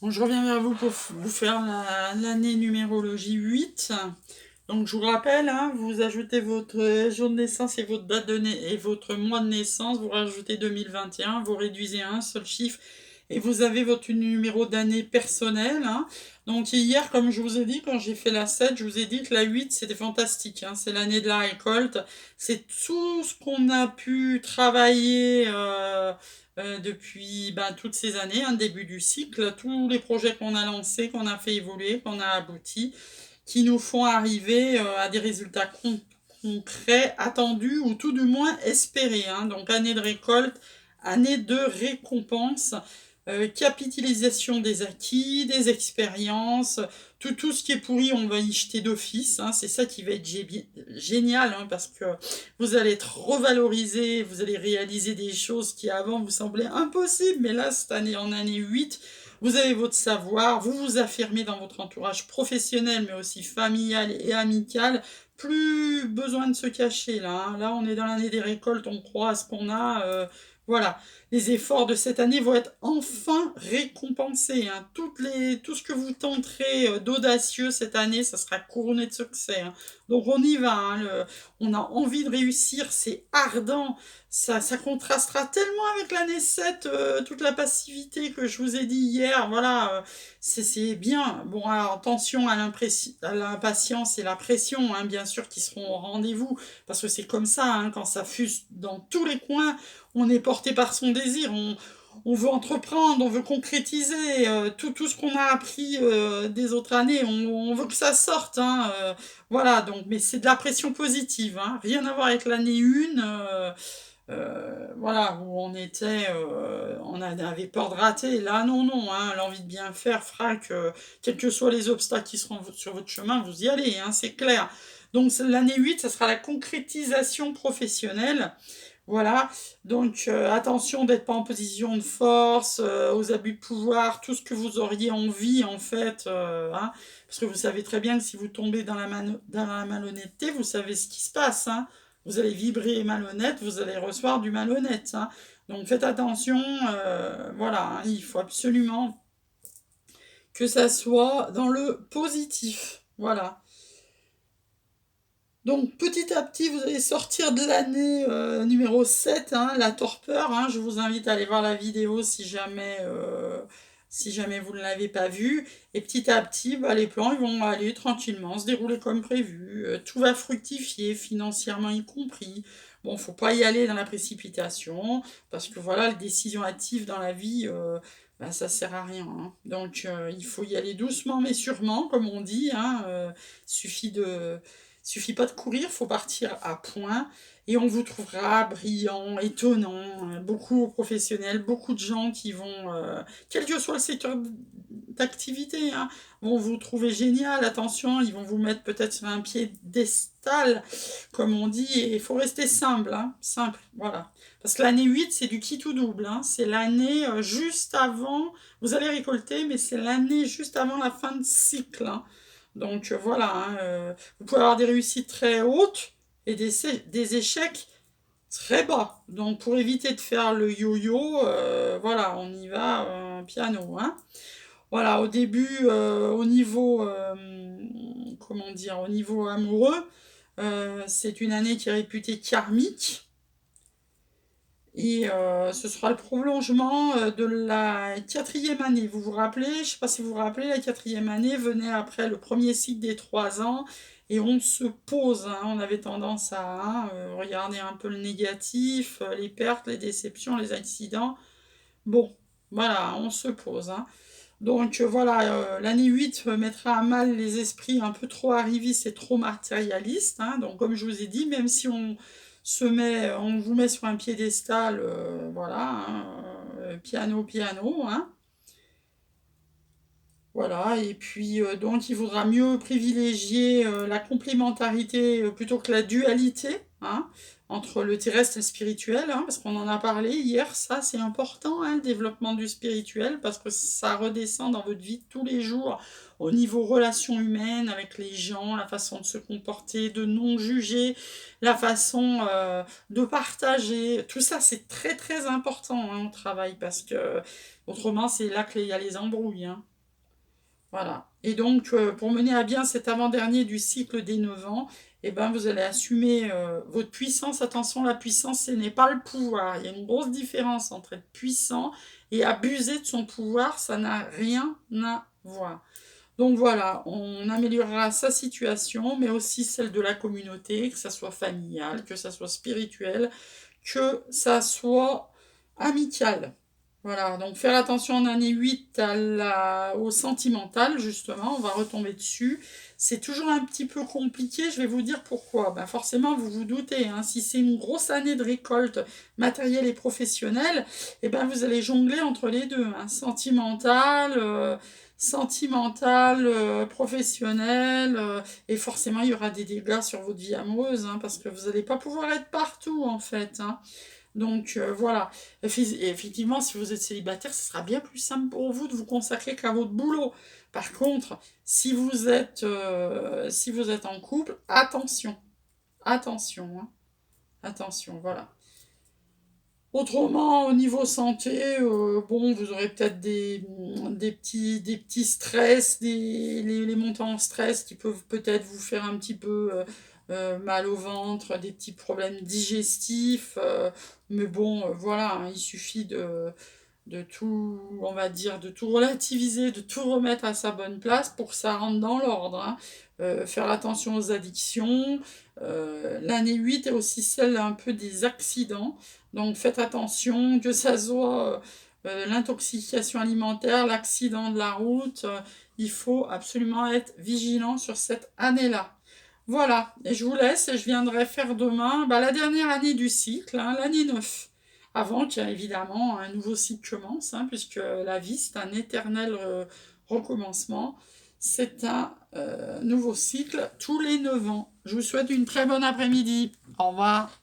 Bon, je reviens vers vous pour vous faire l'année numérologie 8. Donc, je vous rappelle, hein, vous ajoutez votre jour de naissance et votre date et votre mois de naissance, vous rajoutez 2021, vous réduisez à un seul chiffre et vous avez votre numéro d'année personnel, hein. Donc, hier, comme je vous ai dit, quand j'ai fait la 7, je vous ai dit que la 8, c'était fantastique, hein. C'est l'année de la récolte. C'est tout ce qu'on a pu travailler depuis toutes ces années, un début du cycle, tous les projets qu'on a lancés, qu'on a fait évoluer, qu'on a aboutis, qui nous font arriver à des résultats concrets, attendus ou tout du moins espérés, hein. Donc année de récolte, année de récompense, capitalisation des acquis, des expériences, tout ce qui est pourri, on va y jeter d'office, hein. C'est ça qui va être génial, hein, parce que vous allez être revalorisé, vous allez réaliser des choses qui avant vous semblaient impossibles, mais là, cette année, en année 8, vous avez votre savoir, vous vous affirmez dans votre entourage professionnel, mais aussi familial et amical. Plus besoin de se cacher là, hein. Là, on est dans l'année des récoltes, on croit à ce qu'on a. Voilà, les efforts de cette année vont être enfin récompensés, hein. Tout ce que vous tenterez d'audacieux cette année, ça sera couronné de succès, hein. Donc on y va, hein, on a envie de réussir, c'est ardent, ça contrastera tellement avec l'année 7, toute la passivité que je vous ai dit hier, voilà, c'est bien. Bon, alors attention à l'impatience et la pression, hein, bien sûr, qui seront au rendez-vous, parce que c'est comme ça, hein, quand ça fuse dans tous les coins, on est porté par son désir, on veut entreprendre, on veut concrétiser tout ce qu'on a appris des autres années, on veut que ça sorte, hein, voilà, donc, mais c'est de la pression positive, hein, rien à voir avec l'année 1, voilà, où on avait peur de rater. Là, non, non, hein, l'envie de bien faire fera que, quels que soient les obstacles qui seront sur votre chemin, vous y allez, hein, c'est clair. Donc l'année 8, ça sera la concrétisation professionnelle. Voilà, donc attention d'être pas en position de force, aux abus de pouvoir, tout ce que vous auriez envie en fait, hein, parce que vous savez très bien que si vous tombez dans la malhonnêteté, vous savez ce qui se passe, hein. Vous allez vibrer malhonnête, vous allez recevoir du malhonnête, hein. Donc faites attention, voilà, hein, il faut absolument que ça soit dans le positif, voilà. Donc petit à petit, vous allez sortir de l'année numéro 7, hein, la torpeur, hein. Je vous invite à aller voir la vidéo si jamais vous ne l'avez pas vue. Et petit à petit, les plans ils vont aller tranquillement, se dérouler comme prévu. Tout va fructifier, financièrement y compris. Bon, faut pas y aller dans la précipitation, parce que voilà, les décisions hâtives dans la vie, ça sert à rien, hein. Donc il faut y aller doucement mais sûrement, comme on dit, hein. Suffit de Suffit pas de courir, faut partir à point et on vous trouvera brillant, étonnant, beaucoup de professionnels, beaucoup de gens qui vont, quel que soit le secteur d'activité, hein, vont vous trouver génial. Attention, ils vont vous mettre peut-être sur un piédestal, comme on dit, et il faut rester simple, hein, simple, voilà. Parce que l'année 8, c'est du qui tout double, hein, c'est l'année juste avant, vous allez récolter, mais c'est l'année juste avant la fin de cycle, hein. Donc voilà, hein, vous pouvez avoir des réussites très hautes et des échecs très bas. Donc pour éviter de faire le yo-yo, voilà, on y va piano, hein. Voilà, au début, comment dire, au niveau amoureux, c'est une année qui est réputée karmique. Et ce sera le prolongement de la quatrième année. Vous vous rappelez, je ne sais pas si vous vous rappelez, la quatrième année venait après le premier cycle des 3 ans et on se pose, hein. On avait tendance à regarder un peu le négatif, les pertes, les déceptions, les accidents. Bon, voilà, on se pose, hein. Donc voilà, l'année 8 mettra à mal les esprits un peu trop arrivistes et trop matérialistes, hein. Donc comme je vous ai dit, même si on vous met sur un piédestal, voilà, hein, piano, piano, hein. Voilà, et puis donc il vaudra mieux privilégier la complémentarité plutôt que la dualité, hein, entre le terrestre et le spirituel, hein, parce qu'on en a parlé hier, ça c'est important, hein, le développement du spirituel, parce que ça redescend dans votre vie de tous les jours, au niveau relations humaines, avec les gens, la façon de se comporter, de non juger, la façon de partager, tout ça c'est très important, hein, au travail, parce que autrement c'est là qu'il y a les embrouilles, hein. Voilà. Et donc, pour mener à bien cet avant-dernier du cycle des 9 ans, eh ben, vous allez assumer votre puissance. Attention, la puissance, ce n'est pas le pouvoir. Il y a une grosse différence entre être puissant et abuser de son pouvoir. Ça n'a rien à voir. Donc voilà, on améliorera sa situation, mais aussi celle de la communauté, que ça soit familial, que ça soit spirituel, que ça soit amical. Voilà, donc faire attention en année 8 au sentimental, justement, on va retomber dessus. C'est toujours un petit peu compliqué, je vais vous dire pourquoi. Ben forcément, vous vous doutez, hein, si c'est une grosse année de récolte matérielle et professionnelle, eh ben vous allez jongler entre les deux, hein, sentimental, professionnel, et forcément il y aura des dégâts sur votre vie amoureuse, hein, parce que vous n'allez pas pouvoir être partout en fait, hein. Donc voilà. Effectivement, si vous êtes célibataire, ce sera bien plus simple pour vous de vous consacrer qu'à votre boulot. Par contre, si vous êtes en couple, attention, attention, hein. Attention, voilà. Autrement, au niveau santé, bon, vous aurez peut-être des petits stress, les montants en stress qui peuvent peut-être vous faire un petit peu mal au ventre, des petits problèmes digestifs. Mais bon, voilà, hein, il suffit de tout, on va dire, de tout relativiser, de tout remettre à sa bonne place pour que ça rentre dans l'ordre, hein. Faire attention aux addictions. L'année 8 est aussi celle un peu des accidents. Donc faites attention, que ça soit l'intoxication alimentaire, l'accident de la route. Il faut absolument être vigilant sur cette année-là. Voilà, et je vous laisse et je viendrai faire demain la dernière année du cycle, hein, l'année 9. Avant qu'il y ait évidemment un nouveau cycle commence, hein, puisque la vie c'est un éternel recommencement. C'est un nouveau cycle tous les 9 ans. Je vous souhaite une très bonne après-midi. Au revoir.